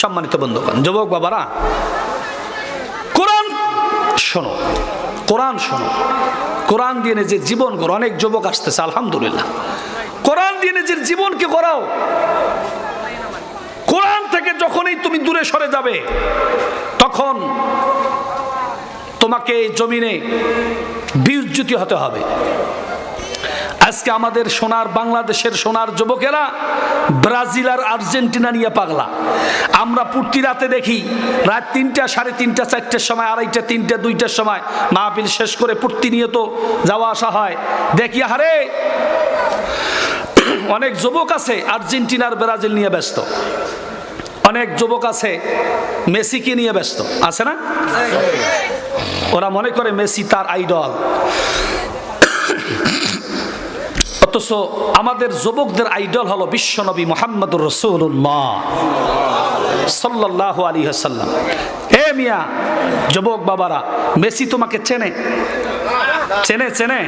সম্মানিত বন্ধুগণ, যুবক বাবারা, কোরআন শোনো, কোরআন শোনো, কোরআন দিয়ে নিজের জীবন করো। অনেক যুবক আসতেছে, আলহামদুলিল্লাহ। কোরআন দিয়ে নিজের জীবনকে করাও। কোরআন থেকে যখনই তুমি দূরে সরে যাবে, তখন তোমাকে এই জমিনে বিউজ্জতি হতে হবে। আজকে আমাদের সোনার, বাংলাদেশের সোনার যুবকেরা ব্রাজিল আর আর্জেন্টিনা নিয়ে পাগলা। আমরা প্রতি রাতে দেখি, রাত 3টা, 3:30, 4টার সময়, 2:30, 3টা, 2টার সময় মাহফিল শেষ করে প্রতিনিয়ত যাওয়া আসা হয়, দেখি হারে অনেক যুবক আছে আর্জেন্টিনার ব্রাজিল নিয়ে ব্যস্ত, অনেক যুবক আছে মেসিকে নিয়ে ব্যস্ত, আছে না? ওরা মনে করে মেসি তার আইডল। অথচ আমাদের যুবকদের আইডল হলো বিশ্বনবী মুহাম্মদুর রাসূলুল্লাহ। সাল্লাল্লাহু আলাইহি ওয়াসাল্লাম। এ মিয়া যুবক বাবারা, মেসি তোমাকে চেনে? চেনে চেনে?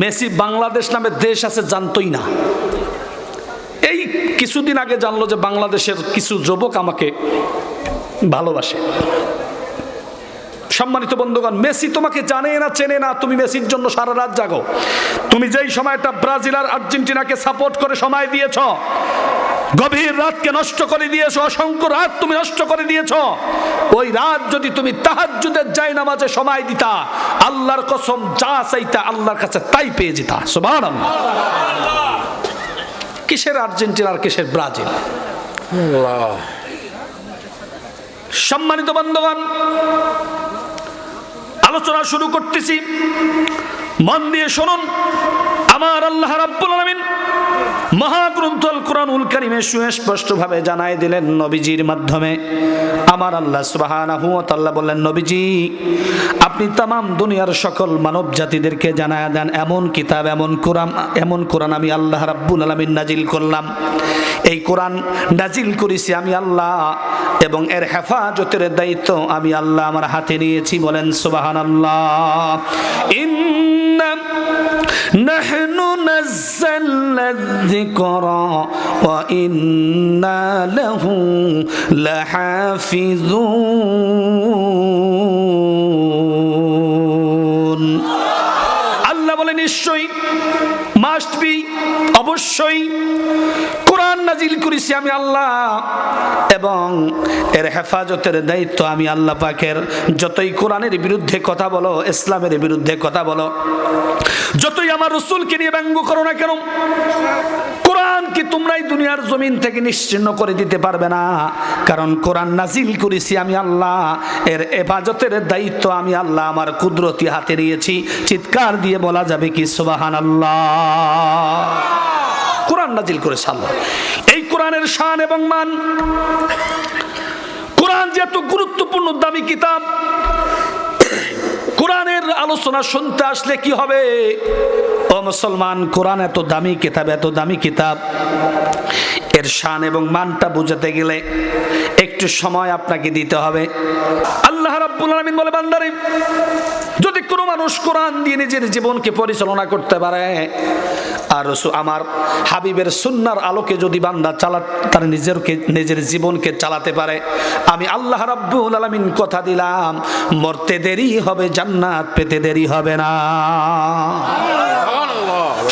মেসি বাংলাদেশ নামে দেশ আছে জানতোই না। এই কিছুদিন আগে জানলো যে বাংলাদেশের কিছু যুবক আমাকে ভালোবাসে। সম্মানিত বন্ধুগণ, মেসি তোমাকে জানে না চেনে না, তুমি মেসির জন্য সারা রাত জাগো। তুমি যেই সময়টা ব্রাজিল আর আর্জেন্টিনাকে সাপোর্ট করে সময় দিয়েছ, গভীর রাতকে নষ্ট করে দিয়েছো, অসংখ্য রাত তুমি নষ্ট করে দিয়েছো। ওই রাত যদি তুমি তাহাজ্জুদের জায়নামাজে সময় দিতা, আল্লাহর কসম যা চাইতা আল্লাহর কাছে তাই পেয়ে যেতা। সুবহানাল্লাহ। কিসের আর্জেন্টিনা আর কিসের ব্রাজিল? সম্মানিত বন্ধুগণ, আলোচনা শুরু করতেছি, মন দিয়ে শুনুন। আমার আল্লাহ রাব্বুল আলামিন মহাগ্রন্থ আল কোরআনুল কারীমে সুস্পষ্টভাবে জানাই দিলেন নবীজির মাধ্যমে। আমার আল্লাহ সুবহানাহু ওয়া তাআলা বললেন, নবীজি আপনি তামাম দুনিয়ার সকল মানব জাতিদেরকে জানায়া দেন, এমন কিতাব, এমন কোরআন আমি আল্লাহ রাব্বুল আলামিন নাজিল করলাম। এই কোরআন নাজিল করেছি আমি আল্লাহ, এবং এর হেফাজতের দায়িত্ব আমি আল্লাহ আমার হাতে নিয়েছি। বলেন সুবহানাল্লাহ। ইন্না নাহনু নাযালনা যিকরা ওয়া ইন্না লাহু লাহাফিজুন। আল্লাহ বলে নিশ্চয়ই, মাস্ট বি, অবশ্যই কোরআন নাজিল করেছি আমি আল্লাহ, এবং এর হেফাজতের দায়িত্ব আমি আল্লাহ পাকের। যতই কোরআনের বিরুদ্ধে কথা বলো, ইসলামের বিরুদ্ধে কথা বলো, যতই আমার রাসূলকে নিয়ে ব্যঙ্গ করো না কেন, কোরআন কি তোমরাই দুনিয়ার জমিন থেকে নিশ্চিহ্ন করে দিতে পারবে না। কারণ কোরআন নাজিল করেছি আমি আল্লাহ, এর হেফাজতের দায়িত্ব আমি আল্লাহ আমার কুদরতি হাতে নিয়েছি। চিৎকার দিয়ে বলা যাবে কি সুবহানাল্লাহ। কোরআন নাজিল করেছে আল্লাহ। এই কোরআনের শান এবং মান, কোরআন যে এত গুরুত্বপূর্ণ দামি কিতাব, কোরআনের আলোচনা শুনতে আসলে কি হবে ও মুসলমান? কোরআন এত দামি কিতাব, এত দামি কিতাব, এর শান এবং মানটা বুঝাতে গেলে একটু সময় আপনাকে দিতে হবে। আল্লাহ রাব্বুল আলামিন বলে, বান্দারে যদি কোনো মানুষ কোরআন দিয়ে নিজের জীবনকে পরিচালনা করতে পারে, আর আমার হাবিবের সুন্নাহর আলোকে যদি বান্দা তার নিজের জীবনকে চালাতে পারে, আমি আল্লাহ রাব্বুল আলামিন কথা দিলাম, মরতে দেরি হবে, জান্নাত পেতে দেরি হবে না।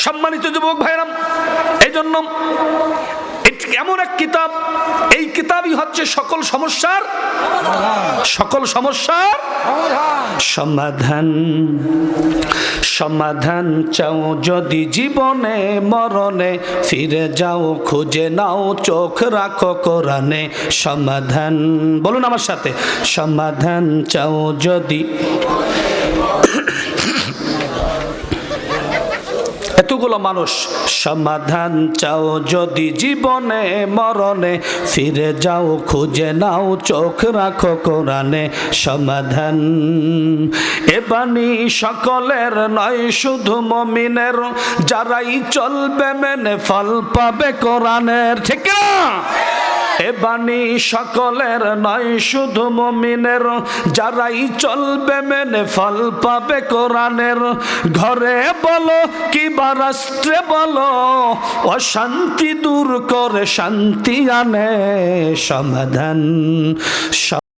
সম্মানিত যুবক ভাইরা, এই জন্য এমন এক কিতাব, এই কিতাবই হচ্ছে সকল সমস্যার সমাধান। সমাধান চাও যদি জীবনে মরণে, ফিরে যাও খুঁজে নাও, চোখ রাখো কোরআনে। সমাধান, বলুন আমার সাথে, সমাধান চাও যদি। এতগুলো মানুষ, সমাধান চাও যদি জীবনে মরণে, ফিরে যাও খুঁজে নাও, চোখ রাখো কোরআনে। সমাধান এ বাণী সকলের নয়, শুধু মুমিনের, যারাই চলবে মেনে ফল পাবে কোরআনের। ঠিক না? এ বাণী সকলের নয়, শুধু মুমিনের, যারাই চলবে মেনে ফল পাবে কোরআনের। ঘরে বলো কিবা রাষ্ট্রে বলো, অশান্তি দূর করে শান্তি আনে। সমাধান।